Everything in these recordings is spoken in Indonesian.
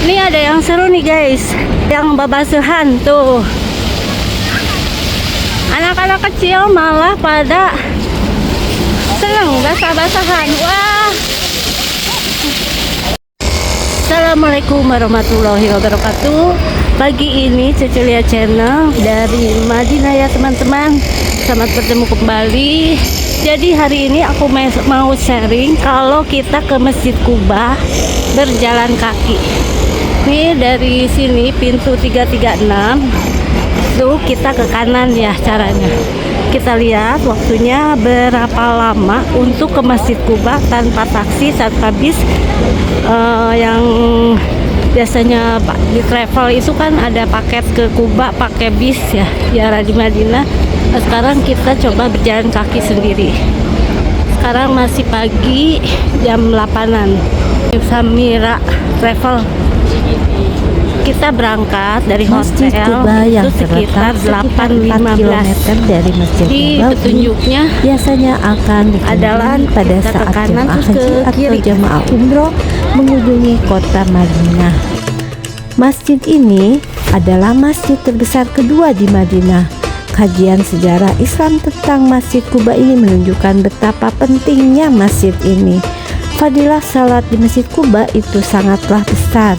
Ini ada yang seru nih guys, yang babasuhan tuh. Anak-anak kecil malah pada seneng basah-basahan. Wah. Assalamualaikum warahmatullahi wabarakatuh. Pagi ini Cecilia Channel dari Madinah ya teman-teman. Selamat bertemu kembali. Jadi hari ini aku mau sharing kalau kita ke Masjid Kuba berjalan kaki. Ini dari sini pintu 336. Tuh kita ke kanan ya caranya. Kita lihat waktunya berapa lama untuk ke Masjid Kuba tanpa taksi, tanpa bis. Yang biasanya di travel itu kan ada paket ke Kuba pakai bis ya, biara di Madinah. Nah, sekarang kita coba berjalan kaki sendiri. Sekarang masih pagi, jam 8-an. Samira Travel. Kita berangkat dari Masjid hotel Kuba yang itu sekitar 8 km dari Masjid Di Nabawi petunjuknya biasanya akan adalah dikunjungi pada kita ke saat kanan jemaah terus ke haji atau kiri. jemaah umroh mengunjungi kota Madinah. Masjid ini adalah masjid terbesar kedua di Madinah. Kajian sejarah Islam tentang Masjid Kuba ini menunjukkan betapa pentingnya masjid ini. Fadilah salat di Masjid Kuba itu sangatlah besar.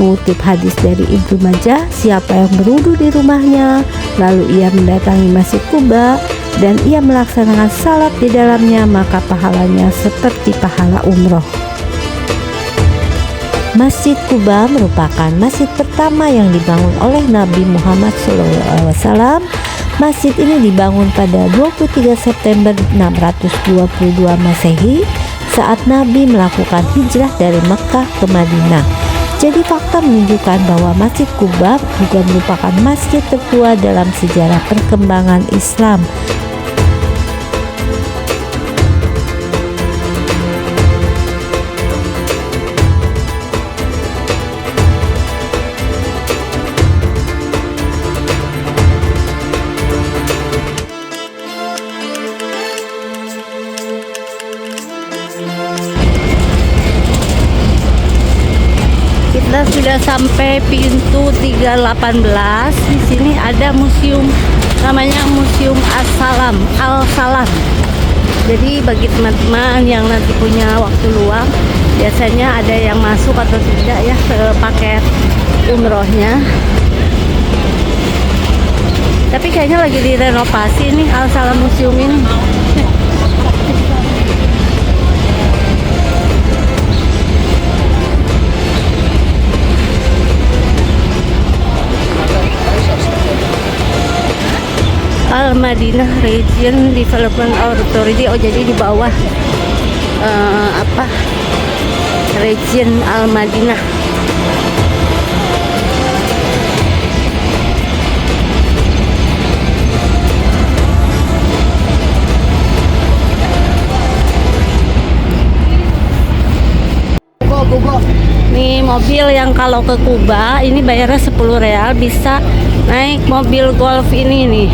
Mengutip hadis dari Ibnu Majah, siapa yang berwudu di rumahnya, lalu ia mendatangi Masjid Kuba dan ia melaksanakan salat di dalamnya, maka pahalanya seperti pahala umroh. Masjid Kuba merupakan masjid pertama yang dibangun oleh Nabi Muhammad SAW. Masjid ini dibangun pada 23 September 622 Masehi saat Nabi melakukan hijrah dari Mekah ke Madinah. Jadi fakta menunjukkan bahwa Masjid Kuba juga merupakan masjid tertua dalam sejarah perkembangan Islam. Kita sudah sampai pintu 318. Di sini ada museum, namanya Museum Al-Salam. Jadi bagi teman-teman yang nanti punya waktu luang, biasanya ada yang masuk atau tidak ya ke paket umrohnya. Tapi kayaknya lagi direnovasi nih Al-Salam Museum ini. Al-Madinah Region Development Authority. Oh, jadi di bawah Region Al-Madinah. Nih mobil yang kalau ke Kuba ini bayarnya 10 real, bisa naik mobil golf ini nih.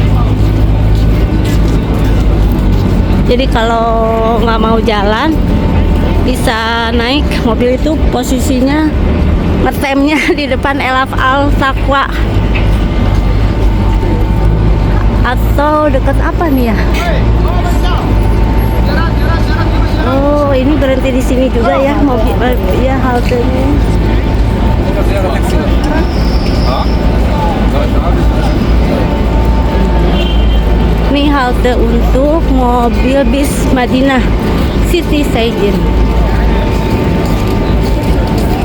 Jadi kalau nggak mau jalan bisa naik mobil itu, posisinya ngetemnya di depan Elaf Al Taqwa atau dekat apa nih ya? Oh, ini berhenti di sini juga ya mobil ya, haltenya. Ini halte untuk mobil bis Madinah City Saijin.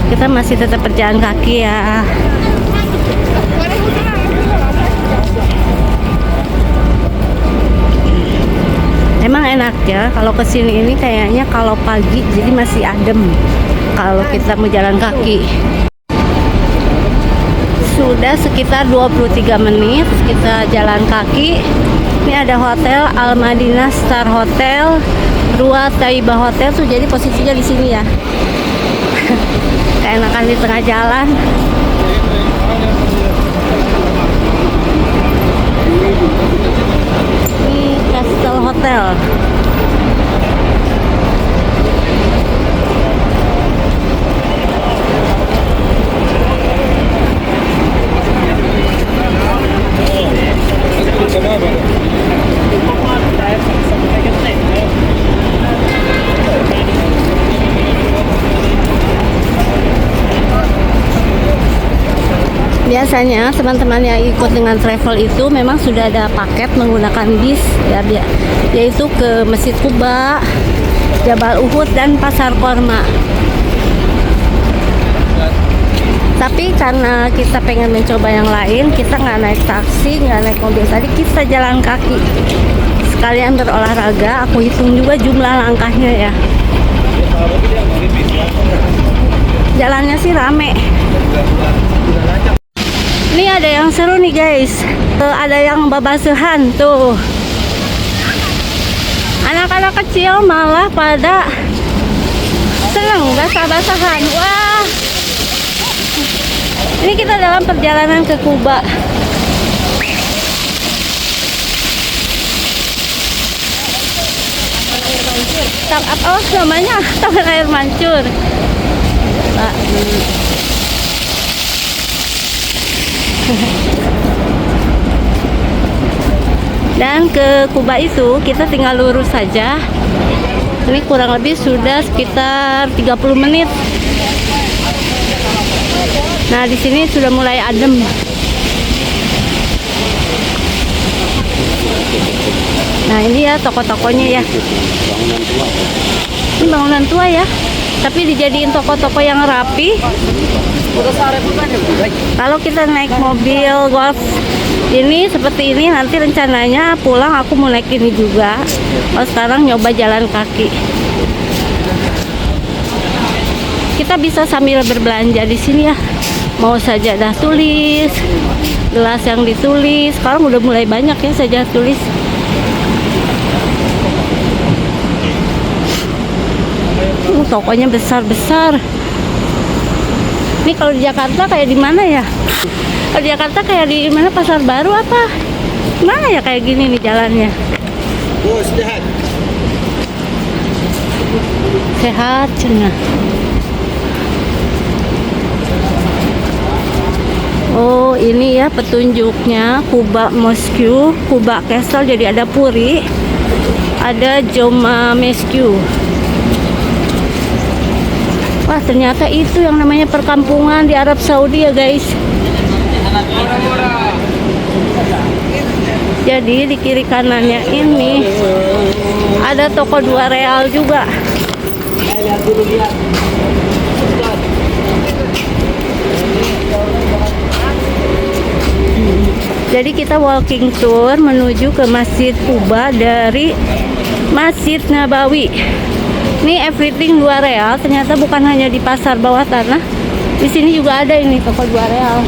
Kita masih tetap berjalan kaki ya. Emang enak ya kalau kesini ini, kayaknya kalau pagi jadi masih adem kalau kita mau jalan kaki. Sudah sekitar 23 menit kita jalan kaki. Ini ada hotel Al-Madinah Star Hotel, Rua Taibah Hotel tuh, jadi posisinya di sini ya. Keenakan di tengah jalan. Ini Castle Hotel. Biasanya teman-teman yang ikut dengan travel itu memang sudah ada paket menggunakan bis ya, yaitu ke Masjid Kuba, Jabal Uhud dan Pasar Korma. Tapi karena kita pengen mencoba yang lain, kita nggak naik taksi, nggak naik mobil tadi, kita jalan kaki. Sekalian berolahraga, aku hitung juga jumlah langkahnya ya. Jalannya sih rame. Ini ada yang seru nih guys. Ada yang babasuhan tuh. Anak-anak kecil malah pada seneng basah-basahan. Wah. Ini kita dalam perjalanan ke Kuba. Oh namanya Taman Air Mancur. Dan ke Kuba itu kita tinggal lurus saja. Ini kurang lebih sudah sekitar 30 menit. Nah, di sini sudah mulai adem. Nah, ini ya toko-tokonya ya. Ini bangunan tua ya. Tapi dijadiin toko-toko yang rapi. Kalau kita naik mobil Golf ini seperti ini, nanti rencananya pulang aku mau naik ini juga. Oh, sekarang nyoba jalan kaki. Kita bisa sambil berbelanja di sini ya. Mau sajadah tulis, gelas yang ditulis. Sekarang udah mulai banyak ya sajadah tulis. Tokonya besar-besar. Ini kalau di Jakarta kayak di mana ya? Kalau di Jakarta kayak di mana, Pasar Baru apa? Mana ya kayak gini nih jalannya? Sehat. Sehat cenah. Oh, ini ya petunjuknya Kuba Mosque, Kuba Castle. Jadi ada puri, ada Joma Mosque. Wah, ternyata itu yang namanya perkampungan di Arab Saudi ya guys. Jadi di kiri kanannya ini ada toko 2 real juga. Jadi kita walking tour menuju ke Masjid Kuba dari Masjid Nabawi. Ini everything 2 real. Ternyata bukan hanya di pasar bawah tanah. Di sini juga ada ini toko 2 real.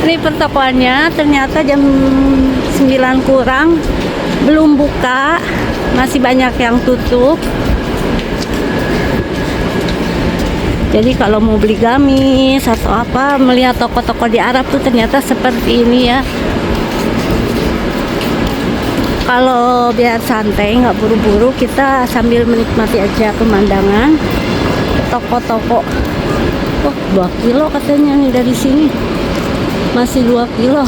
Ini pertokoannya ternyata jam 9 kurang belum buka. Masih banyak yang tutup. Jadi kalau mau beli gamis atau apa, melihat toko-toko di Arab tuh ternyata seperti ini ya. Kalau biar santai, nggak buru-buru, kita sambil menikmati aja pemandangan toko-toko. Wah, 2 kilo katanya nih dari sini. Masih 2 kilo.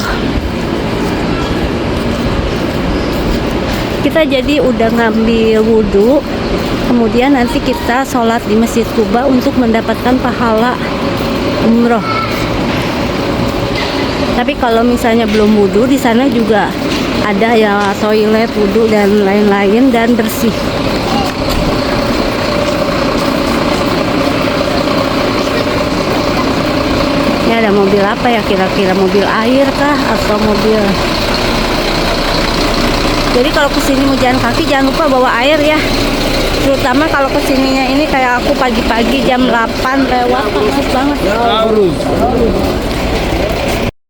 Kita jadi udah ngambil wudhu, kemudian nanti kita sholat di Masjid Kuba untuk mendapatkan pahala umroh. Tapi kalau misalnya belum wudhu, di sana juga ada ya toilet, wudhu dan lain-lain, dan bersih. Ini ada mobil apa ya kira-kira, mobil air kah atau mobil? Jadi kalau kesini mau jalan kaki jangan lupa bawa air ya. Terutama kalau kesininya ini kayak aku pagi-pagi jam 8 lewat, panas banget.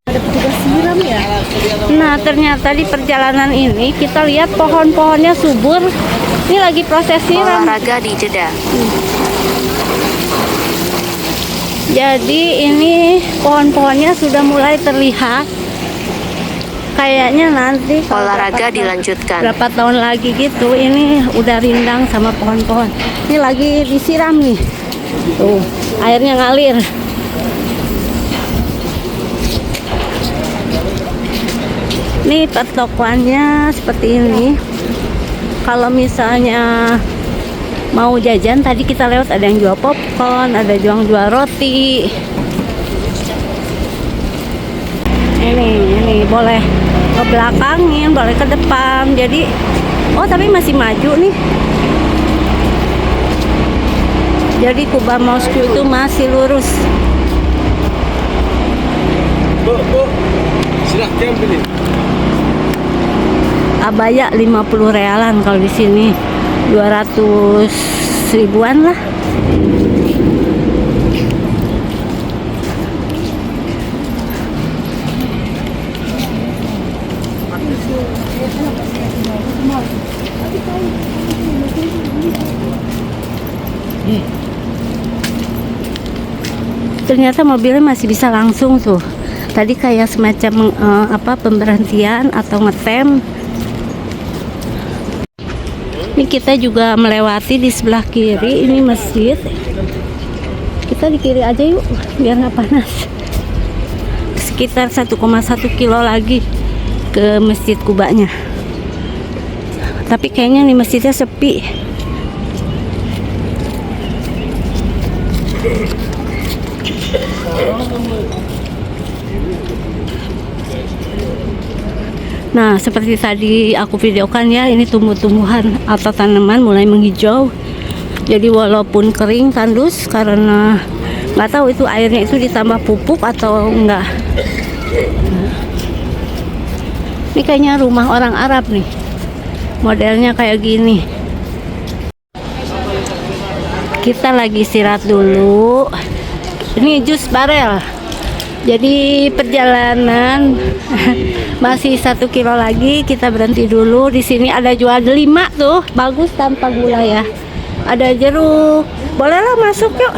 Ada petugas siram ya. Nah, ternyata di perjalanan ini kita lihat pohon-pohonnya subur. Ini lagi proses siram. Olahraga di Jeddah. Jadi ini pohon-pohonnya sudah mulai terlihat. Kayaknya nanti kalau Olahraga dilanjutkan. berapa tahun lagi gitu, ini udah rindang sama pohon-pohon. Ini lagi disiram nih. Tuh, airnya ngalir. Nih pertokoannya seperti ini. Kalau misalnya mau jajan. Tadi kita lewat ada yang jual popcorn, ada yang jual roti. Ini boleh ke belakangin, boleh ke depan. Jadi tapi masih maju nih. Jadi Kuba Mosque itu masih lurus. Bu, silahkan pilih. Abaya 50 realan, kalau di sini 200 ribuan lah. Ternyata mobilnya masih bisa langsung tuh. Tadi kayak semacam pemberhentian atau ngetem. Ini kita juga melewati di sebelah kiri, ini masjid. Kita di kiri aja yuk, biar nggak panas. Sekitar 1,1 kilo lagi ke Masjid Kubanya. Tapi kayaknya nih masjidnya sepi. Nah, seperti tadi aku videokan ya, ini tumbuh-tumbuhan atau tanaman mulai menghijau. Jadi walaupun kering tandus karena nggak tahu itu airnya itu ditambah pupuk atau enggak. Ini kayaknya rumah orang Arab nih. Modelnya kayak gini. Kita lagi istirahat dulu. Ini jus barel. Jadi perjalanan masih 1 kilo lagi, kita berhenti dulu. Di sini ada jual 5 tuh, bagus tanpa gula ya. Ada jeruk. Bolehlah masuk yuk.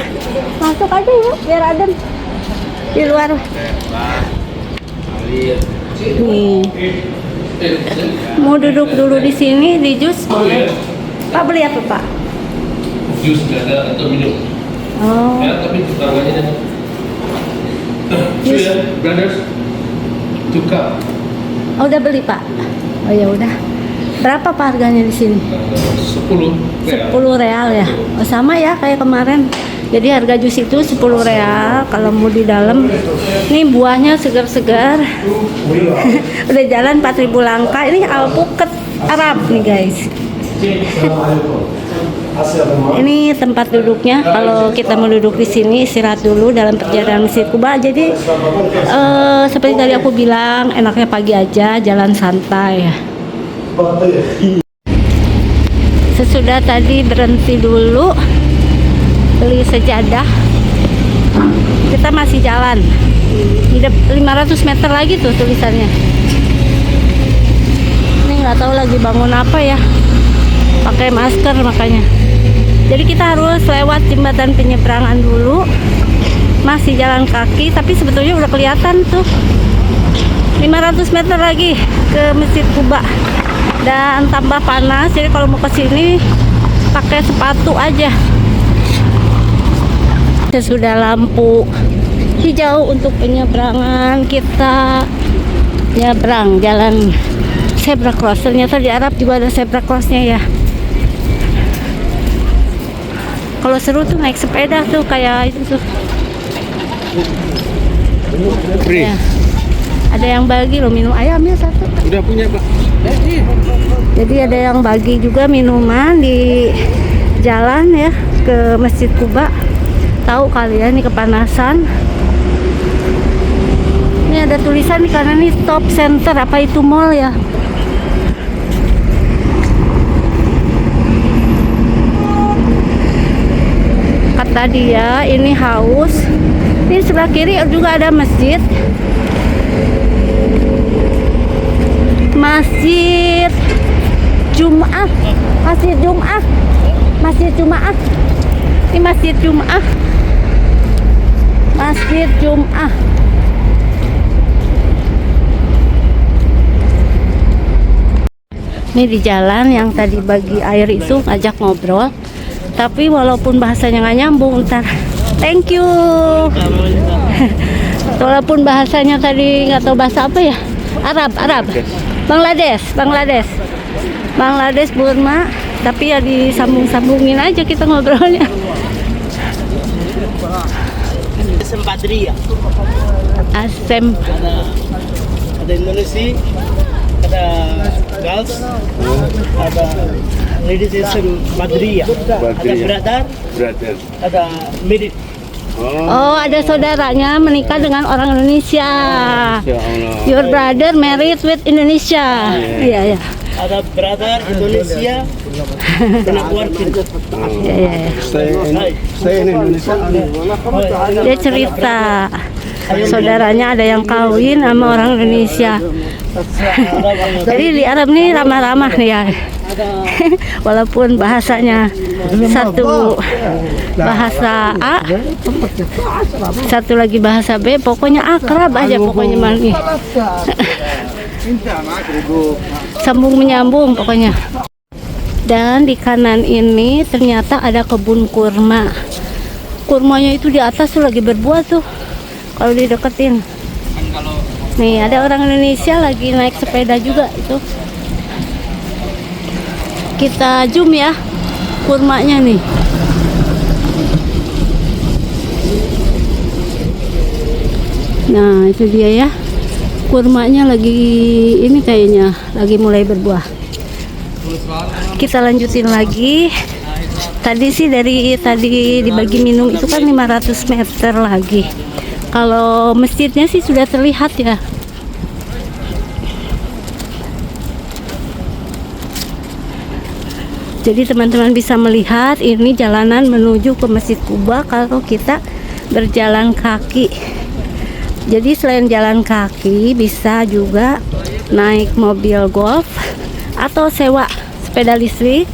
Masuk aja yuk, biar adem di luar. Nih. Mau duduk dulu di sini di jus boleh. Pak beli apa Pak? Jus nggak ada atau minum? Oh. Ya, tapi harganya ada. Jus. Brothers, 2 cup. Oh, udah beli Pak. Oh ya udah. Berapa Pak harganya di sini? 10 real. 10 real ya. Oh, sama ya kayak kemarin. Jadi harga jus itu 10 real kalau mau di dalam. Ini buahnya segar-segar. Udah jalan 4.000 langkah. Ini alpukat Arab nih guys. Ini tempat duduknya. Kalau kita mau duduk di sini istirahat dulu dalam perjalanan Masjid Kuba. Jadi seperti tadi aku bilang, enaknya pagi aja jalan santai. Sesudah tadi berhenti dulu beli sejadah, kita masih jalan. Udah 500 meter lagi tuh tulisannya. Ini nggak tahu lagi bangun apa ya. Pakai masker makanya. Jadi kita harus lewat jembatan penyeberangan dulu. Masih jalan kaki, tapi sebetulnya udah kelihatan tuh 500 meter lagi ke Masjid Kuba. Dan tambah panas, jadi kalau mau ke sini pakai sepatu aja. Sesudah lampu hijau untuk penyeberangan, kita nyebrang jalan zebra cross. Ternyata di Arab juga ada zebra crossnya ya. Kalau seru tuh naik sepeda tuh kayak itu tuh. Free. Ya. Ada yang bagi loh minum ayamnya satu. Udah punya Pak. Jadi ada yang bagi juga minuman di jalan ya ke Masjid Kuba. Tahu kalian ini kepanasan. Ini ada tulisan di kanan nih Top Center, apa itu mall ya? Kata dia ini haus. Ini sebelah kiri juga ada masjid. Masjid Jum'ah. Masjid Jum'ah. Masjid Jum'ah. Ini Masjid Jum'ah. Masjid Jum'ah. Ini di jalan yang tadi bagi air itu ngajak ngobrol. Tapi walaupun bahasanya nggak nyambung, ntar thank you. Walaupun bahasanya tadi nggak tahu bahasa apa ya, Arab. Bangladesh, Burma. Tapi ya disambung-sambungin aja kita ngobrolnya. Sempadria. Asem. Ada Indonesia, ada girls, ada ladies SM Madria, ada brother, ada mirip. Oh, ada saudaranya menikah dengan orang Indonesia. Your brother married with Indonesia. Iya, iya. Ada brother Indonesia, kena keluarga. Iya, iya. Saya ini Indonesia. Dia cerita saudaranya ada yang kawin sama orang Indonesia. Jadi di Arab nih ramah-ramah nih ya. Walaupun bahasanya satu bahasa A, satu lagi bahasa B, pokoknya akrab aja pokoknya mani. Sambung menyambung pokoknya. Dan di kanan ini ternyata ada kebun kurma. Kurmanya itu di atas tuh lagi berbuah tuh. Kalau dideketin. Nih ada orang Indonesia lagi naik sepeda juga itu. Kita zoom ya kurmanya nih. Nah itu dia ya, kurmanya lagi ini kayaknya lagi mulai berbuah. Kita lanjutin lagi. Tadi sih dari tadi dibagi minum itu kan 500 meter lagi. Kalau masjidnya sih sudah terlihat ya. Jadi teman-teman bisa melihat ini jalanan menuju ke Masjid Kuba kalau kita berjalan kaki. Jadi selain jalan kaki bisa juga naik mobil golf atau sewa sepeda listrik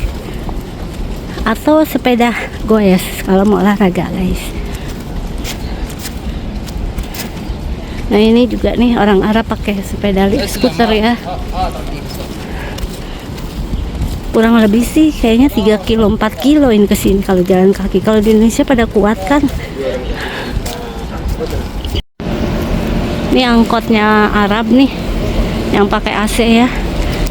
atau sepeda goes kalau mau olahraga guys. Nah ini juga nih orang Arab pakai sepeda skuter ya. Kurang lebih sih kayaknya 3 kilo 4 kilo ini kesini kalau jalan kaki. Kalau di Indonesia pada kuat kan. Ini angkotnya Arab nih yang pakai AC ya.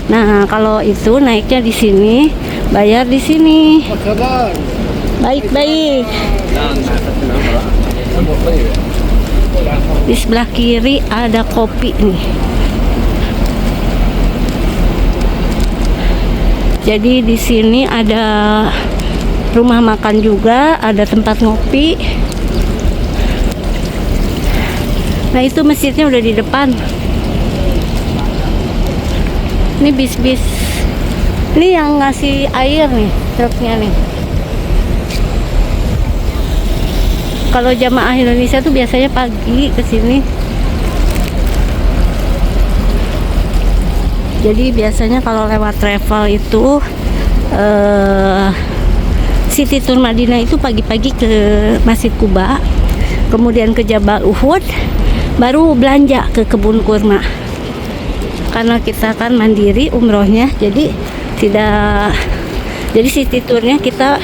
Nah kalau itu naiknya di sini, bayar di sini. Baik-baik. Di sebelah kiri ada kopi nih. Jadi di sini ada rumah makan juga, ada tempat ngopi. Nah itu masjidnya udah di depan. Ini bis-bis. Ini yang ngasih air nih, truknya nih. Kalau jamaah Indonesia tuh biasanya pagi ke sini. Jadi biasanya kalau lewat travel itu City Tour Madinah itu pagi-pagi ke Masjid Kuba, kemudian ke Jabal Uhud, baru belanja ke kebun kurma. Karena kita kan mandiri umrohnya, jadi City Tournya kita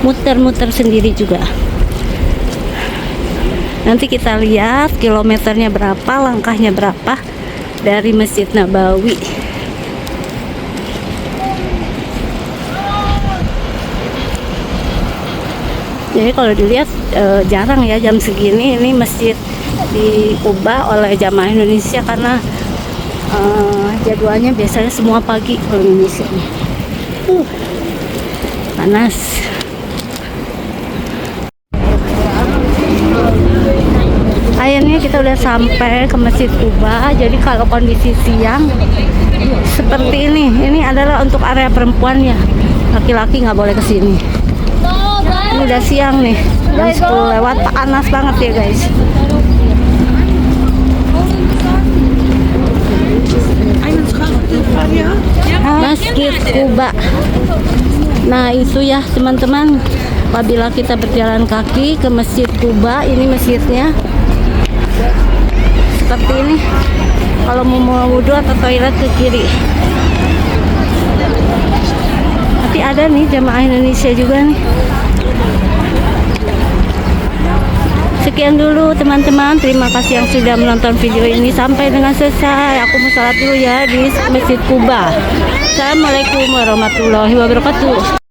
muter-muter sendiri juga. Nanti kita lihat kilometernya berapa, langkahnya berapa dari Masjid Nabawi. Jadi kalau dilihat jarang ya jam segini ini masjid diubah oleh jamaah Indonesia karena jadwalnya biasanya semua pagi kalau Indonesia nih. Panas. Akhirnya kita udah sampai ke Masjid Kuba. Jadi kalau kondisi siang seperti ini adalah untuk area perempuan ya. Laki-laki nggak boleh kesini. Ini udah siang nih, jam 10 lewat, panas banget ya guys. Masjid Kuba. Nah itu ya teman-teman, apabila kita berjalan kaki ke Masjid Kuba, ini masjidnya seperti ini. Kalau mau wudhu atau toilet ke kiri. Tapi ada nih jamaah Indonesia juga nih. sekian dulu teman-teman. Terima kasih yang sudah menonton video ini sampai dengan selesai. Aku mau salat dulu ya di Masjid Kuba. Assalamualaikum warahmatullahi wabarakatuh.